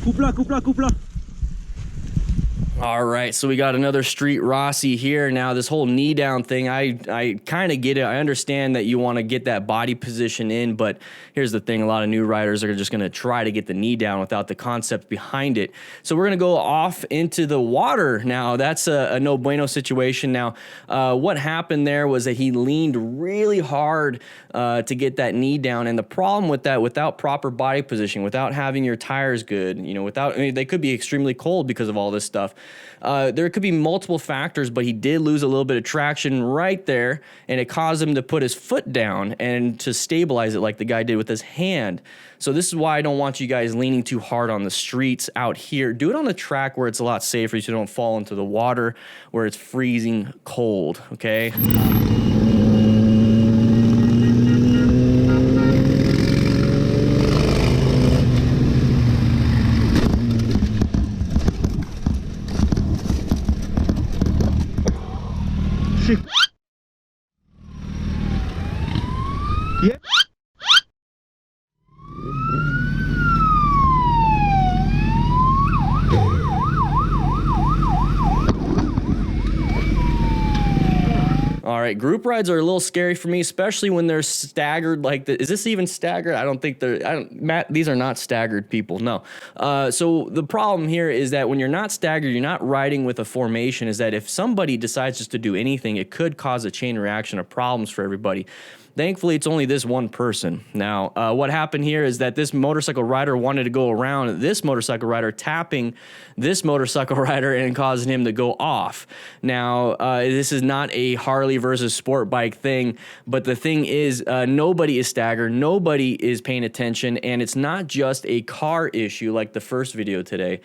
Coupe là. All right, so we got another Street Rossi here. Now, this whole knee down thing, I kind of get it. I understand that you want to get that body position in, but here's the thing. A lot of new riders are just going to try to get the knee down without the concept behind it. So we're going to go off into the water. Now, that's a no bueno situation. Now, what happened there was that he leaned really hard to get that knee down, and the problem with that, without proper body positioning, without having your tires good, you know, they could be extremely cold because of all this stuff. There could be multiple factors, but he did lose a little bit of traction right there, and it caused him to put his foot down and to stabilize it like the guy did with his hand. So this is why I don't want you guys leaning too hard on the streets out here. Do it on the track where it's a lot safer so you don't fall into the water where it's freezing cold, okay? Yeah. All right, group rides are a little scary for me, especially when they're staggered like this. Is this even staggered? I don't think they're, Matt, these are not staggered people, no. So the problem here is that when you're not staggered, you're not riding with a formation, is that if somebody decides just to do anything, it could cause a chain reaction of problems for everybody. Thankfully, it's only this one person. Now, what happened here is that this motorcycle rider wanted to go around this motorcycle rider, tapping this motorcycle rider and causing him to go off. Now, this is not a Harley versus sport bike thing, but the thing is, nobody is staggered, nobody is paying attention, and it's not just a car issue like the first video today.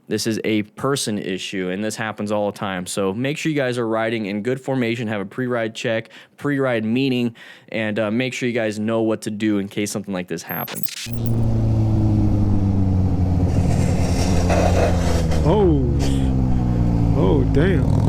This is a person issue, and this happens all the time. So make sure you guys are riding in good formation, have a pre-ride check, pre-ride meeting, and make sure you guys know what to do in case something like this happens. Oh, damn.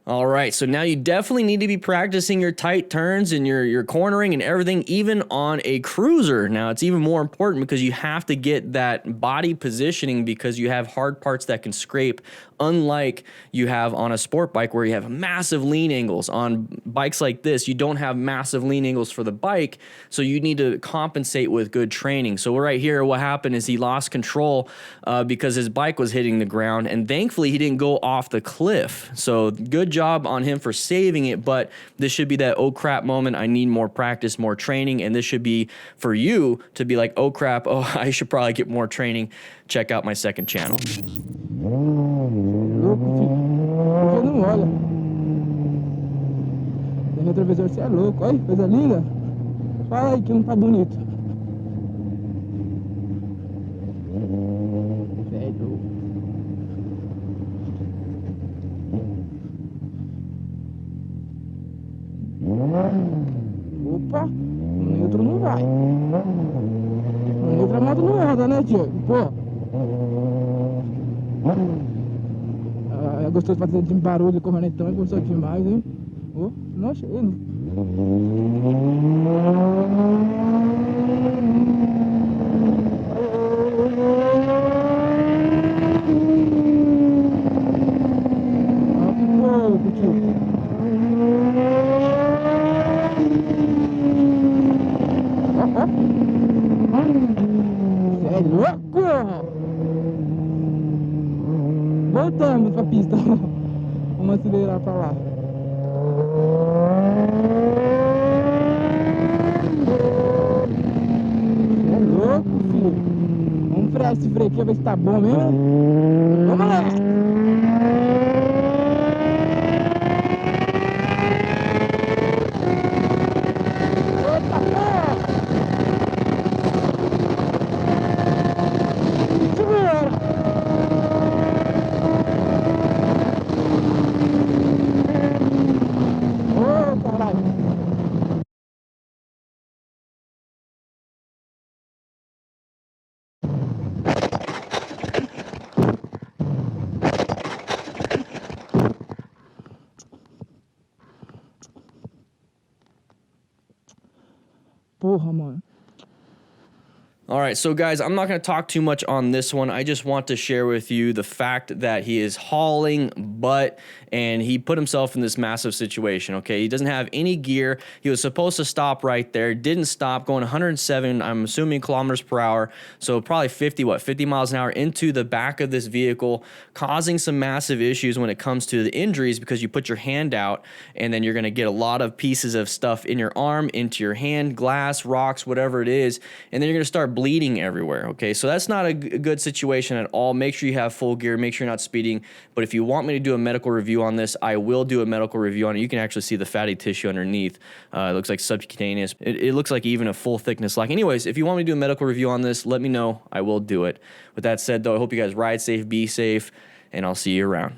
All right, so now you definitely need to be practicing your tight turns and your cornering and everything, even on a cruiser. Now, it's even more important because you have to get that body positioning because you have hard parts that can scrape, unlike you have on a sport bike where you have massive lean angles. On bikes like this, you don't have massive lean angles for the bike, so you need to compensate with good training. So right here, what happened is he lost control because his bike was hitting the ground, and thankfully he didn't go off the cliff. So good job on him for saving it, but this should be that oh crap moment. I need more practice, more training, and this should be for you to be like, oh crap, oh, I should probably get more training. Check out my second channel. Louco, filho. Porque não olha. Tem retrovisor, você é louco. Olha, coisa linda. Fala aí que não tá bonito. Velho. Opa, no neutro não vai. No neutro a moto não anda, né, tio? Pô. É gostoso fazer de barulho, cornetão, é gostoso demais, hein? Oh, nossa, ele. Olha que louco, tio. É louco! Voltamos pra pista. Vamos acelerar pra lá. É louco, filho. Vamos frear esse freio aqui, ver se tá bom mesmo. Vamos lá! Eita, porra! porra, mano. All right, so guys, I'm not going to talk too much on this one. I just want to share with you the fact that he is hauling butt and he put himself in this massive situation, okay? He doesn't have any gear. He was supposed to stop right there, didn't stop, going 107, I'm assuming kilometers per hour, so probably 50 miles an hour into the back of this vehicle, causing some massive issues when it comes to the injuries because you put your hand out and then you're going to get a lot of pieces of stuff in your arm, into your hand, glass, rocks, whatever it is, and then you're going to start bleeding everywhere, okay? So that's not a good situation at all. Make sure you have full gear, make sure you're not speeding, but if you want me to do a medical review on this, I will do a medical review on it. You can actually see the fatty tissue underneath. It looks like subcutaneous. It looks like even a full thickness. Like, anyways, if you want me to do a medical review on this, let me know. I will do it. With that said, though, I hope you guys ride safe, be safe, and I'll see you around.